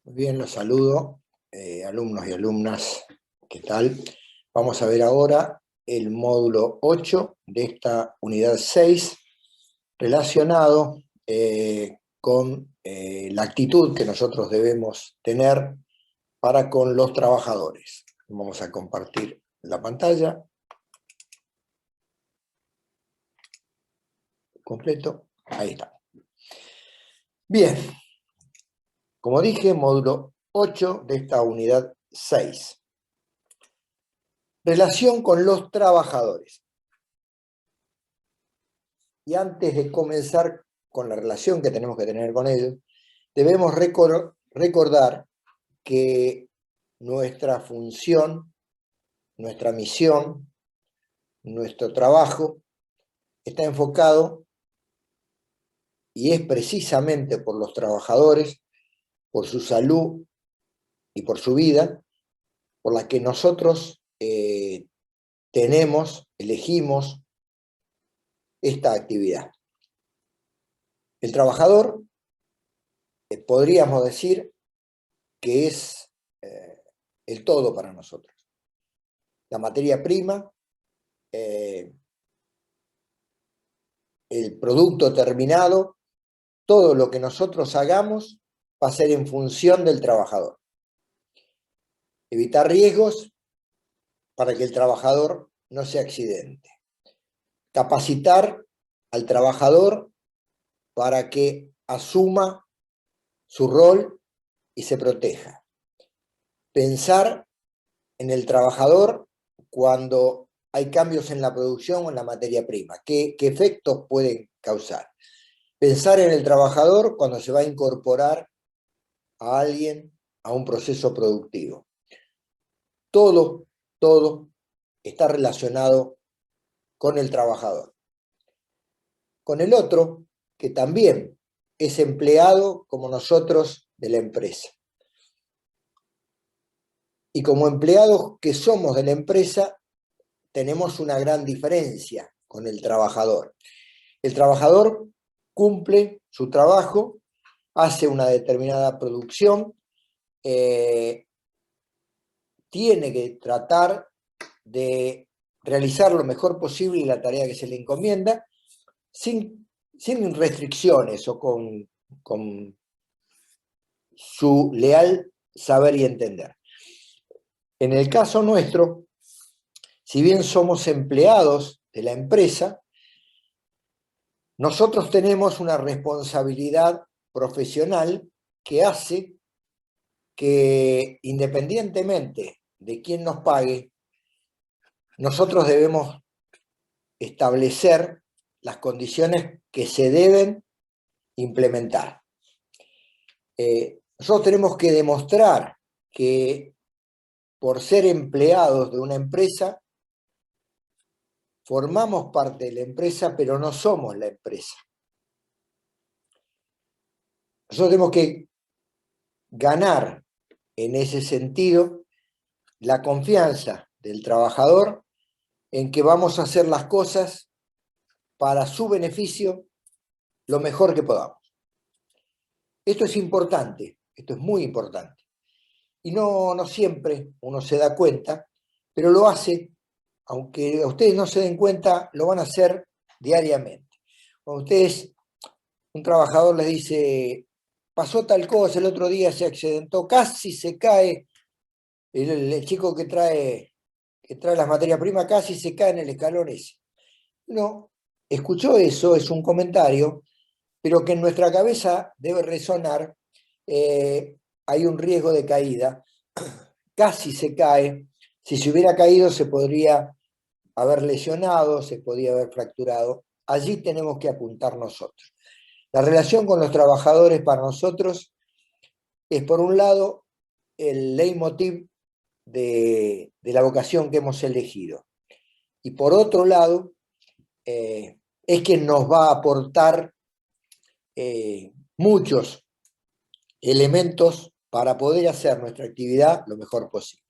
Muy bien, los saludo, alumnos y alumnas, ¿qué tal? Vamos a ver ahora el módulo 8 de esta unidad 6, relacionado con la actitud que nosotros debemos tener para con los trabajadores. Vamos a compartir la pantalla. Completo, ahí está. Bien, como dije, módulo 8 de esta unidad 6. Relación con los trabajadores. Y antes de comenzar con la relación que tenemos que tener con ellos, debemos recordar que nuestra función, nuestra misión, nuestro trabajo está enfocado y es precisamente por los trabajadores, por su salud y por su vida, por la que nosotros elegimos esta actividad. El trabajador, podríamos decir que es el todo para nosotros. La materia prima, el producto terminado, todo lo que nosotros hagamos va a ser en función del trabajador. Evitar riesgos para que el trabajador no se accidente. Capacitar al trabajador para que asuma su rol y se proteja. Pensar en el trabajador cuando hay cambios en la producción o en la materia prima. ¿Qué efectos pueden causar? Pensar en el trabajador cuando se va a incorporar a alguien a un proceso productivo. Todo está relacionado con el trabajador. Con el otro, que también es empleado como nosotros de la empresa. Y como empleados que somos de la empresa, tenemos una gran diferencia con el trabajador. El trabajador cumple su trabajo, hace una determinada producción, tiene que tratar de realizar lo mejor posible la tarea que se le encomienda, sin restricciones o con su leal saber y entender. En el caso nuestro, si bien somos empleados de la empresa, nosotros tenemos una responsabilidad profesional que hace que, independientemente de quién nos pague, nosotros debemos establecer las condiciones que se deben implementar. Nosotros tenemos que demostrar que por ser empleados de una empresa, formamos parte de la empresa, pero no somos la empresa. Nosotros tenemos que ganar en ese sentido la confianza del trabajador en que vamos a hacer las cosas para su beneficio lo mejor que podamos. Esto es importante, esto es muy importante. Y no siempre uno se da cuenta, pero lo hace, aunque ustedes no se den cuenta, lo van a hacer diariamente. Cuando ustedes, un trabajador les dice, pasó tal cosa, el otro día se accidentó, casi se cae, el chico que trae las materias primas casi se cae en el escalón ese. No, escuchó eso, es un comentario, pero que en nuestra cabeza debe resonar, hay un riesgo de caída, casi se cae, si se hubiera caído se podría haber lesionado, se podría haber fracturado, allí tenemos que apuntar nosotros. La relación con los trabajadores para nosotros es, por un lado, el leitmotiv de la vocación que hemos elegido, y por otro lado, es quien nos va a aportar muchos elementos para poder hacer nuestra actividad lo mejor posible.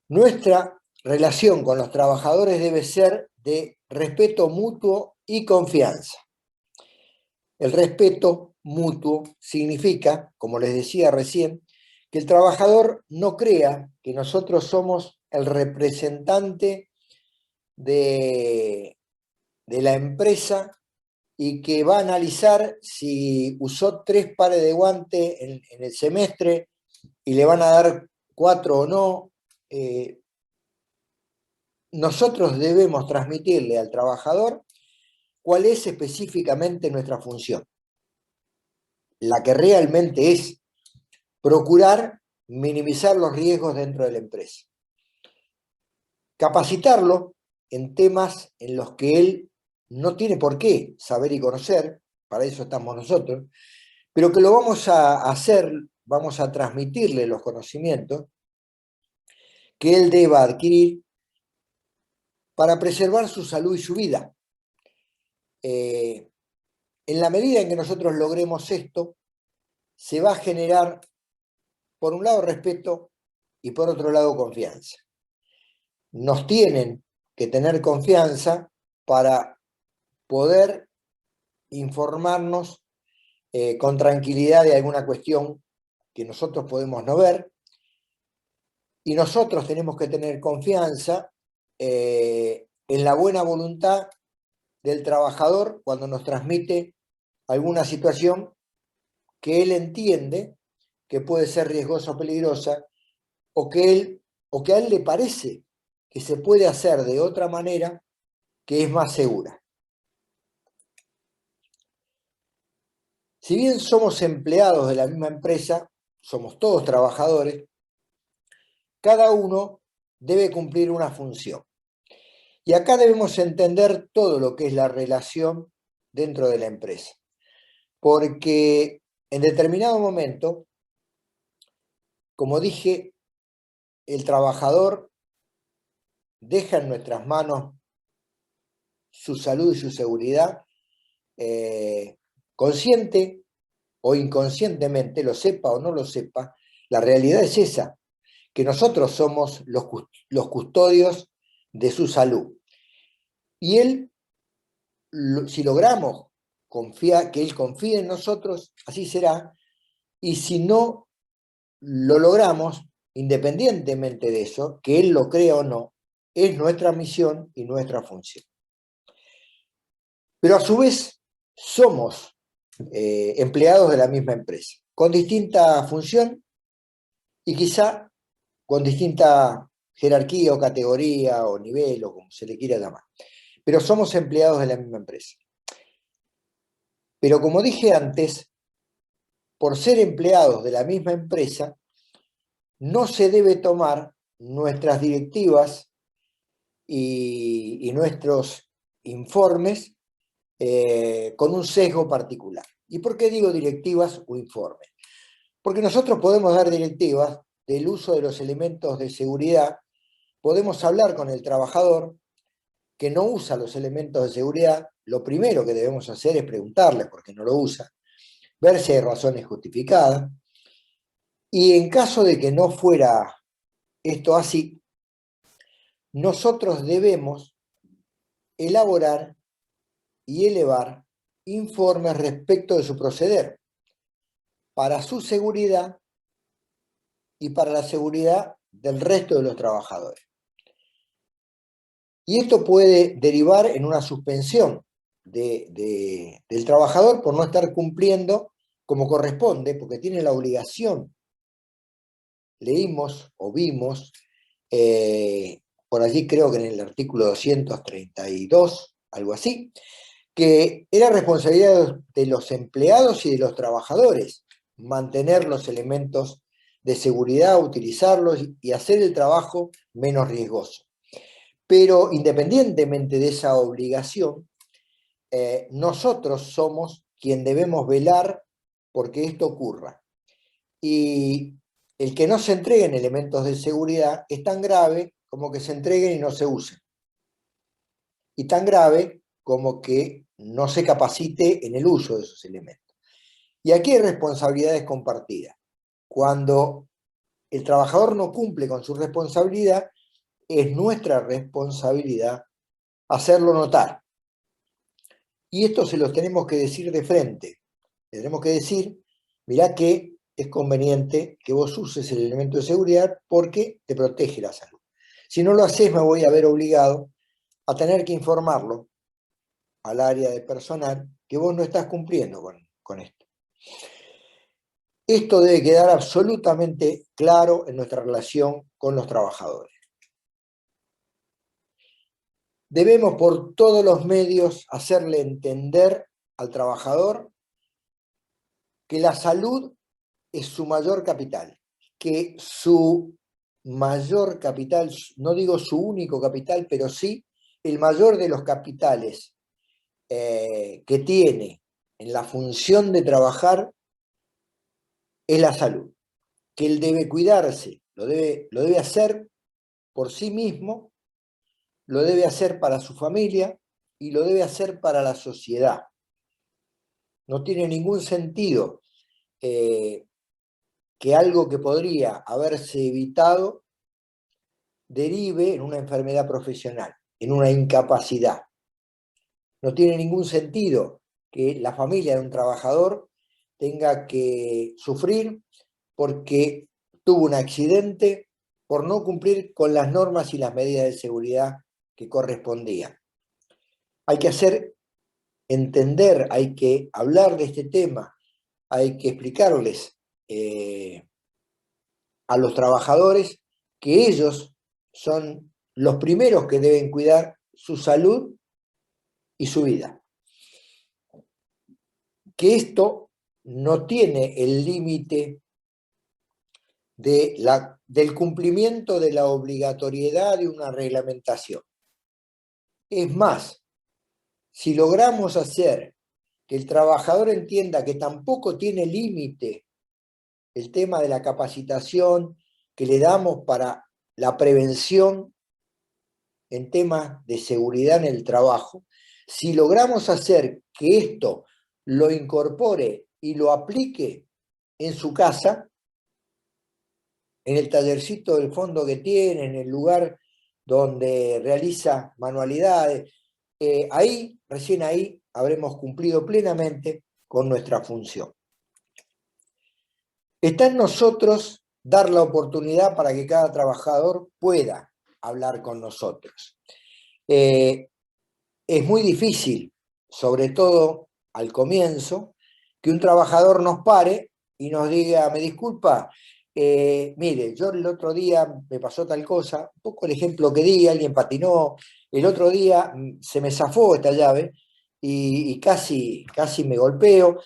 Nuestra relación con los trabajadores debe ser de respeto mutuo y confianza. El respeto mutuo significa, como les decía recién, que el trabajador no crea que nosotros somos el representante de la empresa y que va a analizar si usó 3 pares de guante en el semestre y le van a dar 4 o no. Nosotros debemos transmitirle al trabajador cuál es específicamente nuestra función, la que realmente es procurar minimizar los riesgos dentro de la empresa. Capacitarlo en temas en los que él no tiene por qué saber y conocer, para eso estamos nosotros, pero que lo vamos a hacer, vamos a transmitirle los conocimientos que él deba adquirir para preservar su salud y su vida. En la medida en que nosotros logremos esto, se va a generar, por un lado, respeto y por otro lado, confianza. Nos tienen que tener confianza para poder informarnos con tranquilidad de alguna cuestión que nosotros podemos no ver, y nosotros tenemos que tener confianza en la buena voluntad del trabajador cuando nos transmite alguna situación que él entiende que puede ser riesgosa o peligrosa, o que a él le parece que se puede hacer de otra manera que es más segura. Si bien somos empleados de la misma empresa, somos todos trabajadores, cada uno debe cumplir una función. Y acá debemos entender todo lo que es la relación dentro de la empresa. Porque en determinado momento, como dije, el trabajador deja en nuestras manos su salud y su seguridad, consciente o inconscientemente, lo sepa o no lo sepa, la realidad es esa, que nosotros somos los custodios de su salud. Y él, si logramos que él confíe en nosotros, así será, y si no lo logramos, independientemente de eso, que él lo crea o no, es nuestra misión y nuestra función. Pero a su vez somos empleados de la misma empresa, con distinta función y quizá con distinta jerarquía o categoría o nivel o como se le quiera llamar. Pero somos empleados de la misma empresa. Pero como dije antes, por ser empleados de la misma empresa, no se debe tomar nuestras directivas y nuestros informes con un sesgo particular. ¿Y por qué digo directivas o informes? Porque nosotros podemos dar directivas del uso de los elementos de seguridad, podemos hablar con el trabajador que no usa los elementos de seguridad, lo primero que debemos hacer es preguntarle por qué no lo usa, ver si hay razones justificadas, y en caso de que no fuera esto así, nosotros debemos elaborar y elevar informes respecto de su proceder, para su seguridad y para la seguridad del resto de los trabajadores. Y esto puede derivar en una suspensión del trabajador por no estar cumpliendo como corresponde, porque tiene la obligación. Leímos o vimos, por allí creo que en el artículo 232, algo así, que era responsabilidad de los empleados y de los trabajadores mantener los elementos de seguridad, utilizarlos y hacer el trabajo menos riesgoso. Pero independientemente de esa obligación, nosotros somos quien debemos velar porque esto ocurra. Y el que no se entreguen elementos de seguridad es tan grave como que se entreguen y no se usen. Y tan grave como que no se capacite en el uso de esos elementos. Y aquí hay responsabilidades compartidas. Cuando el trabajador no cumple con su responsabilidad, es nuestra responsabilidad hacerlo notar. Y esto se los tenemos que decir de frente. Le tenemos que decir, mirá que es conveniente que vos uses el elemento de seguridad porque te protege la salud. Si no lo haces, me voy a ver obligado a tener que informarlo al área de personal que vos no estás cumpliendo con esto. Esto debe quedar absolutamente claro en nuestra relación con los trabajadores. Debemos por todos los medios hacerle entender al trabajador que la salud es su mayor capital, que su mayor capital, no digo su único capital, pero sí el mayor de los capitales que tiene en la función de trabajar es la salud, que él debe cuidarse, lo debe hacer por sí mismo, lo debe hacer para su familia y lo debe hacer para la sociedad. No tiene ningún sentido que algo que podría haberse evitado derive en una enfermedad profesional, en una incapacidad. No tiene ningún sentido que la familia de un trabajador tenga que sufrir porque tuvo un accidente por no cumplir con las normas y las medidas de seguridad que correspondían. Hay que hacer entender, hay que hablar de este tema, hay que explicarles a los trabajadores que ellos son los primeros que deben cuidar su salud y su vida. Que esto no tiene el límite del cumplimiento de la obligatoriedad de una reglamentación. Es más, si logramos hacer que el trabajador entienda que tampoco tiene límite el tema de la capacitación que le damos para la prevención en temas de seguridad en el trabajo, si logramos hacer que esto lo incorpore y lo aplique en su casa, en el tallercito del fondo que tiene, en el lugar donde realiza manualidades, recién ahí, habremos cumplido plenamente con nuestra función. Está en nosotros dar la oportunidad para que cada trabajador pueda hablar con nosotros. Es muy difícil, sobre todo al comienzo, que un trabajador nos pare y nos diga, me disculpa, mire, yo el otro día me pasó tal cosa, un poco el ejemplo que di, alguien patinó, el otro día se me zafó esta llave y casi me golpeo.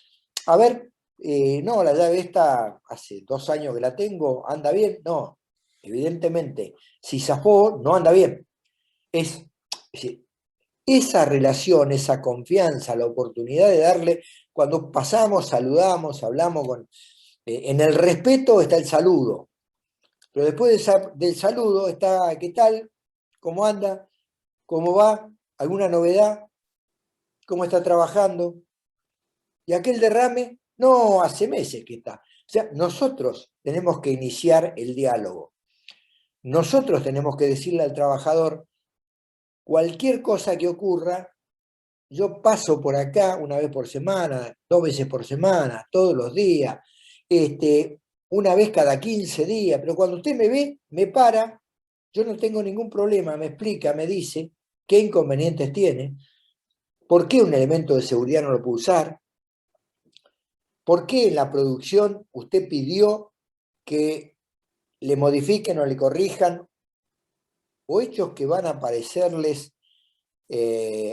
A ver, no, la llave esta hace 2 años que la tengo, ¿anda bien? No, evidentemente, si zafó, no anda bien. Es decir, esa relación, esa confianza, la oportunidad de darle, cuando pasamos, saludamos, hablamos en el respeto está el saludo, pero después del saludo está, ¿qué tal? ¿Cómo anda? ¿Cómo va? ¿Alguna novedad? ¿Cómo está trabajando? ¿Y aquel derrame? No, hace meses que está. O sea, nosotros tenemos que iniciar el diálogo. Nosotros tenemos que decirle al trabajador, cualquier cosa que ocurra, yo paso por acá una vez por semana, 2 veces por semana, todos los días, una vez cada 15 días, pero cuando usted me ve, me para, yo no tengo ningún problema, me explica, me dice qué inconvenientes tiene, por qué un elemento de seguridad no lo puede usar, por qué en la producción usted pidió que le modifiquen o le corrijan, o hechos que van a parecerles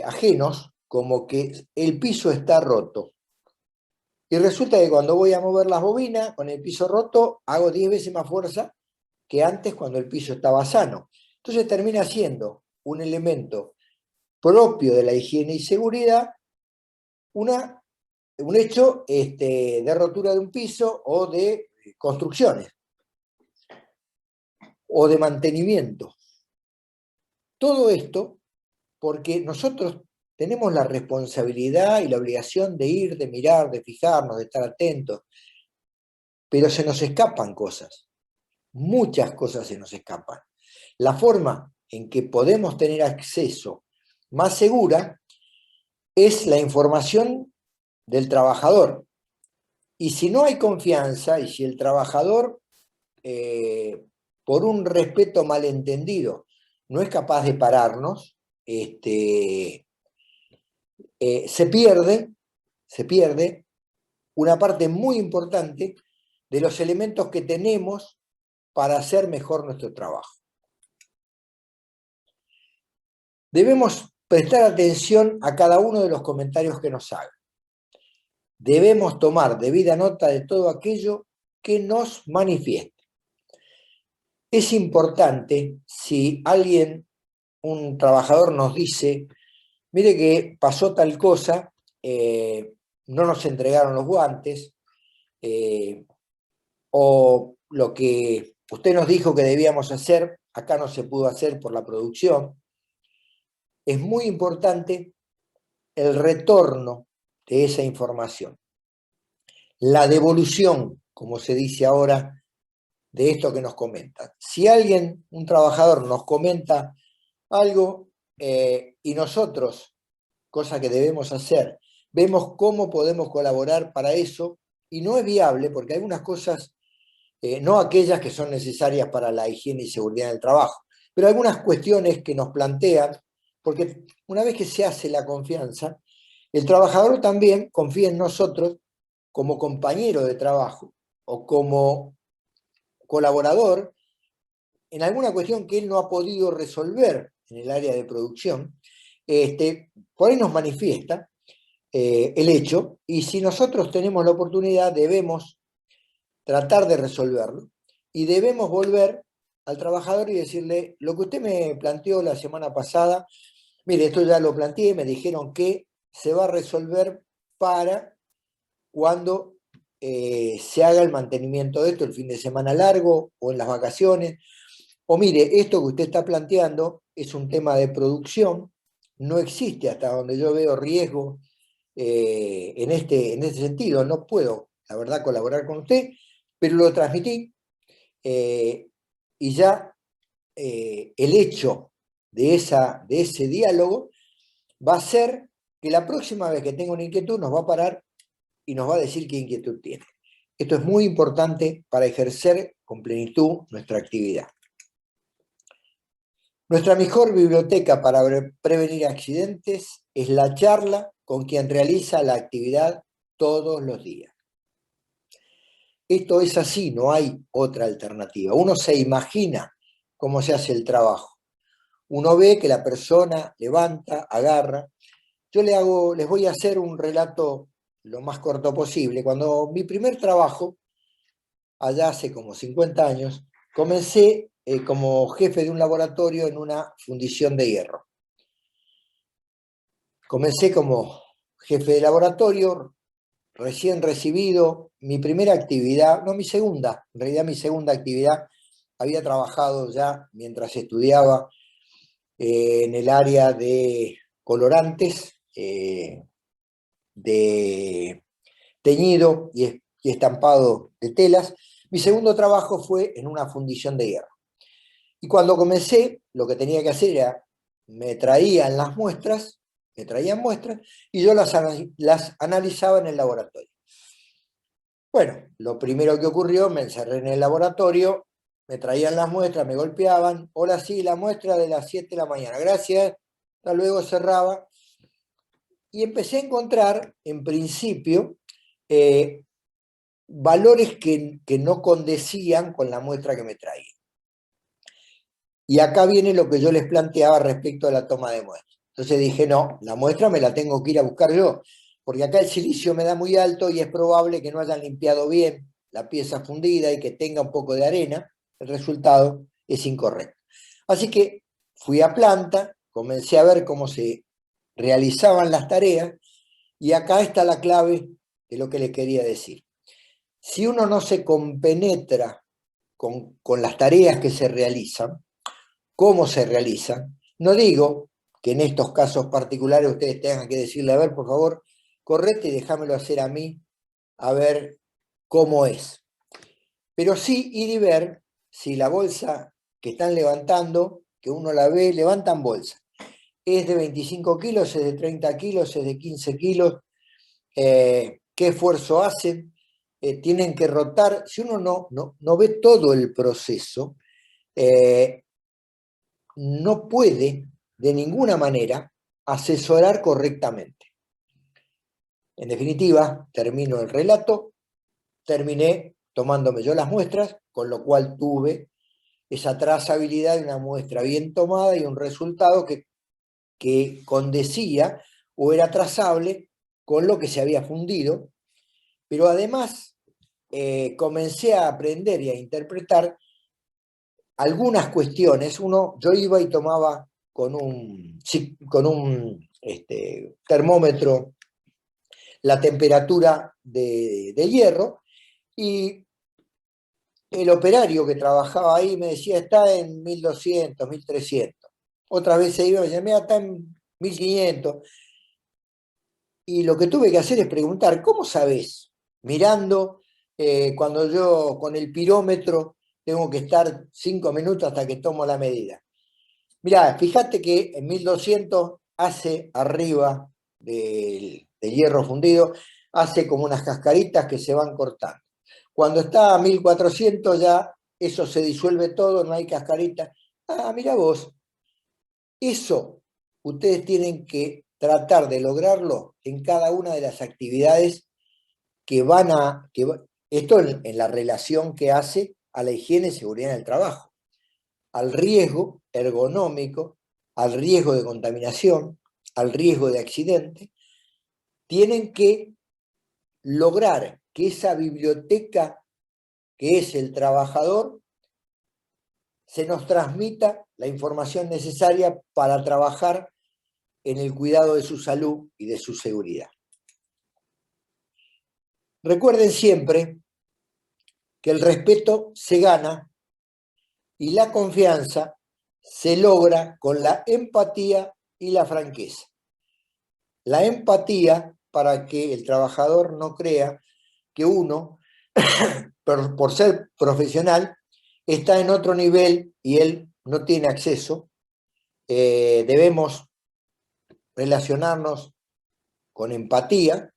ajenos, como que el piso está roto. Y resulta que cuando voy a mover las bobinas con el piso roto, hago 10 veces más fuerza que antes cuando el piso estaba sano. Entonces termina siendo un elemento propio de la higiene y seguridad, un hecho de rotura de un piso o de construcciones o de mantenimiento. Todo esto porque nosotros tenemos la responsabilidad y la obligación de ir, de mirar, de fijarnos, de estar atentos, pero se nos escapan cosas, muchas cosas se nos escapan. La forma en que podemos tener acceso más segura es la información del trabajador. Y si no hay confianza, y si el trabajador, por un respeto malentendido, no es capaz de pararnos, se pierde una parte muy importante de los elementos que tenemos para hacer mejor nuestro trabajo. Debemos prestar atención a cada uno de los comentarios que nos hagan. Debemos tomar debida nota de todo aquello que nos manifieste. Es importante si alguien, un trabajador nos dice, mire que pasó tal cosa, no nos entregaron los guantes, o lo que usted nos dijo que debíamos hacer, acá no se pudo hacer por la producción. Es muy importante el retorno de esa información. La devolución, como se dice ahora, de esto que nos comentan. Si alguien, un trabajador, nos comenta algo y nosotros, cosa que debemos hacer, vemos cómo podemos colaborar para eso, y no es viable porque hay algunas cosas, no aquellas que son necesarias para la higiene y seguridad del trabajo, pero algunas cuestiones que nos plantean, porque una vez que se hace la confianza, el trabajador también confía en nosotros como compañero de trabajo o como colaborador en alguna cuestión que él no ha podido resolver en el área de producción. Por ahí nos manifiesta el hecho, y si nosotros tenemos la oportunidad debemos tratar de resolverlo y debemos volver al trabajador y decirle, lo que usted me planteó la semana pasada, mire, esto ya lo planteé, me dijeron que se va a resolver para cuando se haga el mantenimiento de esto el fin de semana largo o en las vacaciones. O mire, esto que usted está planteando es un tema de producción, no existe hasta donde yo veo riesgo en este sentido, no puedo, la verdad, colaborar con usted, pero lo transmití y ya el hecho de ese diálogo va a ser que la próxima vez que tenga una inquietud nos va a parar y nos va a decir qué inquietud tiene. Esto es muy importante para ejercer con plenitud nuestra actividad. Nuestra mejor biblioteca para prevenir accidentes es la charla con quien realiza la actividad todos los días. Esto es así, no hay otra alternativa. Uno se imagina cómo se hace el trabajo. Uno ve que la persona levanta, agarra. Yo les voy a hacer un relato lo más corto posible. Cuando mi primer trabajo, allá hace como 50 años, comencé como jefe de un laboratorio en una fundición de hierro. Comencé como jefe de laboratorio, recién recibido, mi primera actividad, no mi segunda, en realidad mi segunda actividad, había trabajado ya mientras estudiaba en el área de colorantes, de teñido y estampado de telas. Mi segundo trabajo fue en una fundición de hierro. Y cuando comencé, lo que tenía que hacer era, me traían muestras, y yo las analizaba en el laboratorio. Bueno, lo primero que ocurrió, me encerré en el laboratorio, me traían las muestras, me golpeaban, hola, sí, la muestra de las 7 de la mañana, gracias, hasta luego, cerraba. Y empecé a encontrar, en principio, valores que no condecían con la muestra que me traían. Y acá viene lo que yo les planteaba respecto a la toma de muestras. Entonces dije, no, la muestra me la tengo que ir a buscar yo, porque acá el silicio me da muy alto y es probable que no hayan limpiado bien la pieza fundida y que tenga un poco de arena. El resultado es incorrecto. Así que fui a planta, comencé a ver cómo se realizaban las tareas, y acá está la clave de lo que les quería decir. Si uno no se compenetra con las tareas que se realizan, cómo se realizan, no digo que en estos casos particulares ustedes tengan que decirle, a ver, por favor, correte y déjamelo hacer a mí, a ver cómo es. Pero sí ir y ver si la bolsa que están levantando, que uno la ve, levantan bolsa. ¿Es de 25 kilos, es de 30 kilos, es de 15 kilos? ¿Qué esfuerzo hacen? Tienen que rotar. Si uno no ve todo el proceso, no puede de ninguna manera asesorar correctamente. En definitiva, termino el relato, terminé tomándome yo las muestras, con lo cual tuve esa trazabilidad de una muestra bien tomada y un resultado que condecía o era trazable con lo que se había fundido, pero además comencé a aprender y a interpretar algunas cuestiones. Yo iba y tomaba con un termómetro la temperatura de hierro, y el operario que trabajaba ahí me decía, está en 1200, 1300. Otras veces iba y me decía, mira, está en 1500. Y lo que tuve que hacer es preguntar, ¿cómo sabés? Mirando, cuando yo con el pirómetro tengo que estar 5 minutos hasta que tomo la medida. Mirá, fíjate que en 1200 hace arriba del hierro fundido, hace como unas cascaritas que se van cortando. Cuando está a 1400 ya eso se disuelve todo, no hay cascaritas. Ah, mira vos, eso ustedes tienen que tratar de lograrlo en cada una de las actividades que van a... esto en la relación que hace a la higiene y seguridad en el trabajo, al riesgo ergonómico, al riesgo de contaminación, al riesgo de accidente. Tienen que lograr que esa biblioteca que es el trabajador se nos transmita la información necesaria para trabajar en el cuidado de su salud y de su seguridad. Recuerden siempre que el respeto se gana y la confianza se logra con la empatía y la franqueza. La empatía para que el trabajador no crea que uno, por ser profesional, está en otro nivel y él no tiene acceso. Debemos relacionarnos con empatía,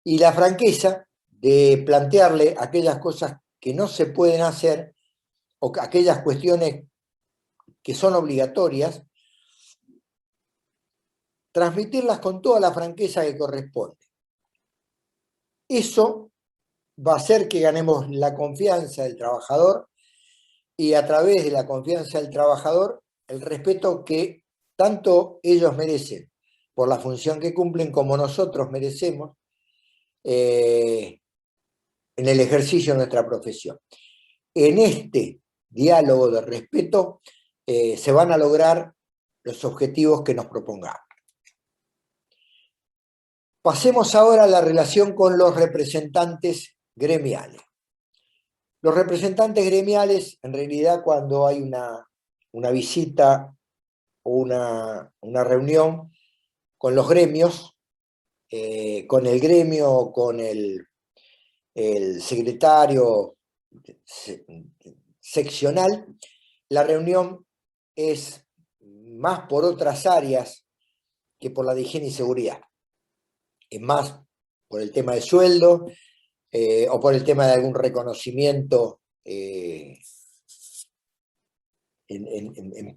y la franqueza de plantearle aquellas cosas que no se pueden hacer o aquellas cuestiones que son obligatorias, transmitirlas con toda la franqueza que corresponde. Eso va a hacer que ganemos la confianza del trabajador, y a través de la confianza del trabajador, el respeto que tanto ellos merecen por la función que cumplen como nosotros merecemos en el ejercicio de nuestra profesión. En este diálogo de respeto se van a lograr los objetivos que nos propongamos. Pasemos ahora a la relación con los representantes gremiales. Los representantes gremiales, en realidad, cuando hay una visita o una reunión con los gremios, con el gremio, con el secretario seccional, la reunión es más por otras áreas que por la de higiene y seguridad. Es más por el tema de sueldo o por el tema de algún reconocimiento en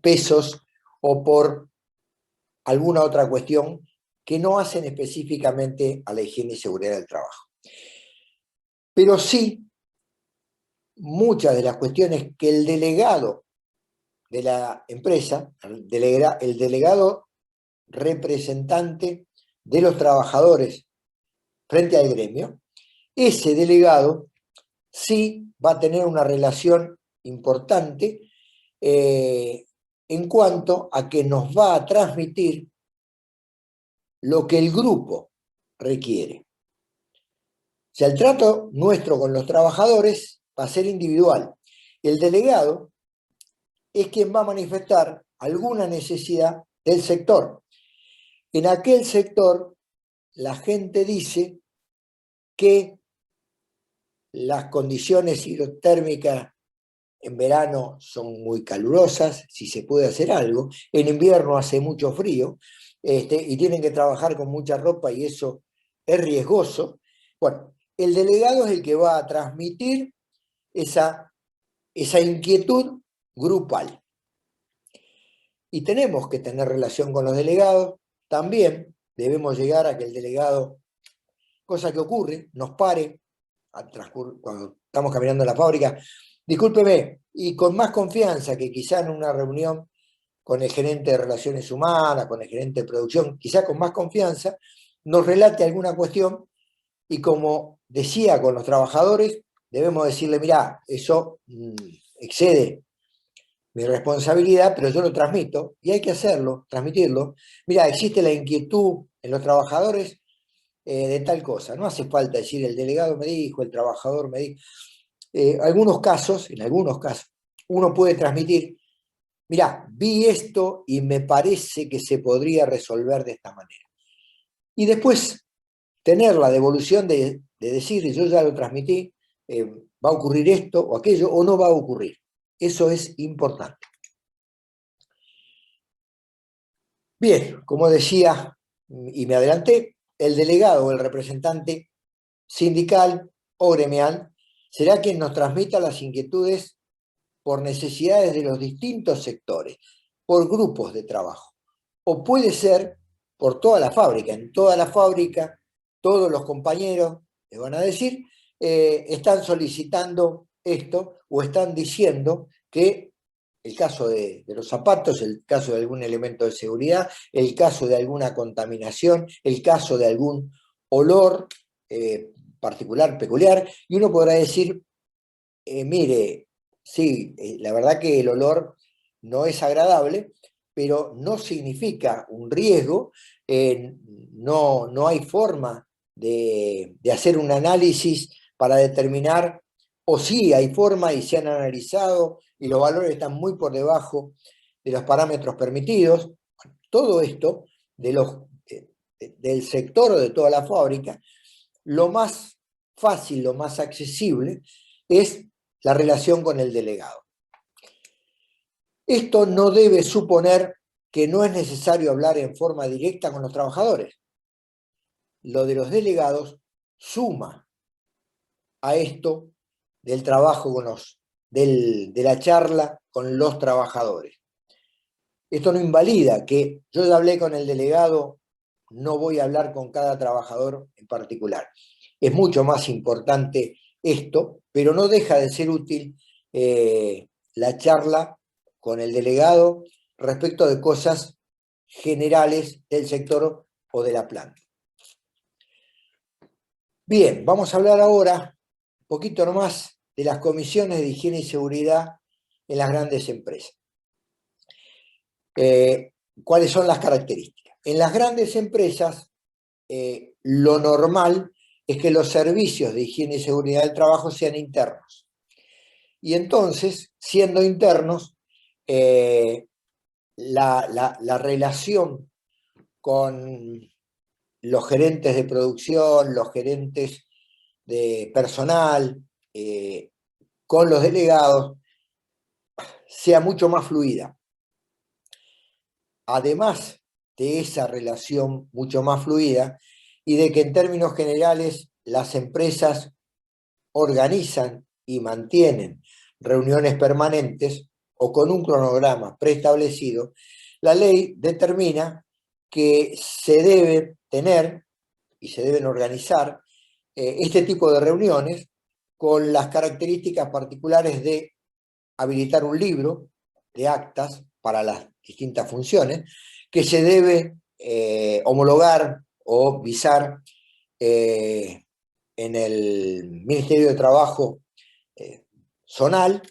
pesos, o por alguna otra cuestión que no hacen específicamente a la higiene y seguridad del trabajo. Pero sí, muchas de las cuestiones que el delegado de la empresa, el delegado representante de los trabajadores frente al gremio, ese delegado sí va a tener una relación importante en cuanto a que nos va a transmitir lo que el grupo requiere. O sea, el trato nuestro con los trabajadores va a ser individual. El delegado es quien va a manifestar alguna necesidad del sector. En aquel sector, la gente dice que las condiciones hidrotérmicas en verano son muy calurosas, si se puede hacer algo, en invierno hace mucho frío, y tienen que trabajar con mucha ropa y eso es riesgoso. Bueno, el delegado es el que va a transmitir esa inquietud grupal. Y tenemos que tener relación con los delegados. También debemos llegar a que el delegado, cosa que ocurre, nos pare cuando estamos caminando en la fábrica, discúlpeme, y con más confianza que quizá en una reunión con el gerente de Relaciones Humanas, con el gerente de producción, quizá con más confianza, nos relate alguna cuestión y como decía con los trabajadores, debemos decirle, mirá, eso excede mi responsabilidad, pero yo lo transmito y hay que hacerlo, transmitirlo. Mira, existe la inquietud en los trabajadores de tal cosa. No hace falta decir el delegado me dijo, el trabajador me dijo. En algunos casos, uno puede transmitir, mirá, vi esto y me parece que se podría resolver de esta manera. Y después tener la devolución de decir, yo ya lo transmití, va a ocurrir esto o aquello, o no va a ocurrir. Eso es importante. Bien, como decía, y me adelanté, el delegado o el representante sindical o gremial será quien nos transmita las inquietudes por necesidades de los distintos sectores, por grupos de trabajo. O puede ser por toda la fábrica. En toda la fábrica, todos los compañeros, les van a decir, están solicitando esto o están diciendo que el caso de los zapatos, el caso de algún elemento de seguridad, el caso de alguna contaminación, el caso de algún olor particular, peculiar, y uno podrá decir, mire, sí, la verdad que el olor no es agradable, pero no significa un riesgo, no hay forma de hacer un análisis para determinar, o sí hay forma y se han analizado y los valores están muy por debajo de los parámetros permitidos. Todo esto del sector o de toda la fábrica, lo más fácil, lo más accesible es la relación con el delegado. Esto no debe suponer que no es necesario hablar en forma directa con los trabajadores. Lo de los delegados suma a esto del trabajo de la charla con los trabajadores. Esto no invalida que yo ya hablé con el delegado, no voy a hablar con cada trabajador en particular. Es mucho más importante esto, pero no deja de ser útil la charla con el delegado respecto de cosas generales del sector o de la planta. Bien, vamos a hablar ahora un poquito nomás de las comisiones de higiene y seguridad en las grandes empresas. ¿Cuáles son las características? En las grandes empresas, lo normal es que los servicios de higiene y seguridad del trabajo sean internos. Y entonces, siendo internos, la relación con los gerentes de producción, los gerentes de personal, con los delegados, sea mucho más fluida. Además de esa relación mucho más fluida y de que en términos generales las empresas organizan y mantienen reuniones permanentes o con un cronograma preestablecido, la ley determina que se debe tener y se deben organizar este tipo de reuniones con las características particulares de habilitar un libro de actas para las distintas funciones, que se debe homologar o visar en el Ministerio de Trabajo zonal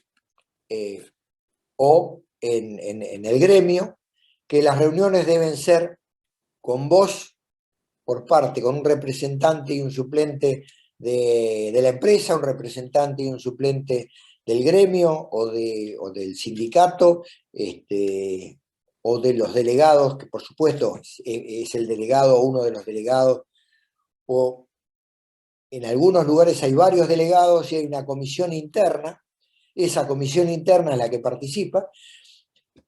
o en el gremio, que las reuniones deben ser con voz por parte, con un representante y un suplente de la empresa, un representante y un suplente del gremio o del sindicato, o de los delegados, que por supuesto es el delegado o uno de los delegados, o en algunos lugares hay varios delegados y hay una comisión interna esa comisión interna es la que participa,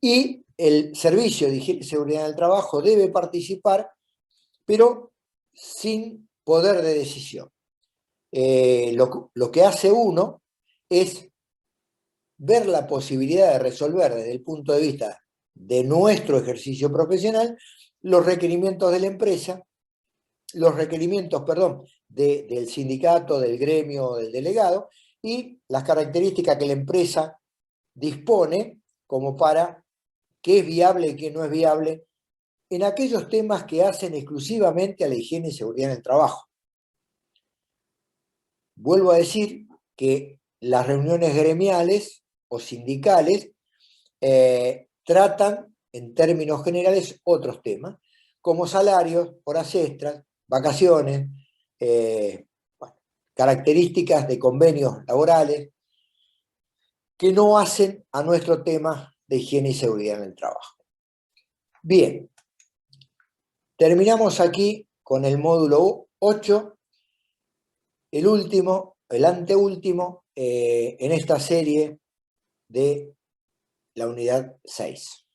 y el Servicio de Higiene y Seguridad del Trabajo debe participar, pero sin poder de decisión. Lo que hace uno es ver la posibilidad de resolver desde el punto de vista de nuestro ejercicio profesional los requerimientos de la empresa, los requerimientos, perdón, del sindicato, del gremio, del delegado, y las características que la empresa dispone como para qué es viable y qué no es viable en aquellos temas que hacen exclusivamente a la higiene y seguridad en el trabajo. Vuelvo a decir que las reuniones gremiales o sindicales tratan en términos generales otros temas, como salarios, horas extras, vacaciones, bueno, características de convenios laborales que no hacen a nuestro tema de higiene y seguridad en el trabajo. Bien, terminamos aquí con el módulo 8, el último, el anteúltimo, en esta serie de la unidad 6.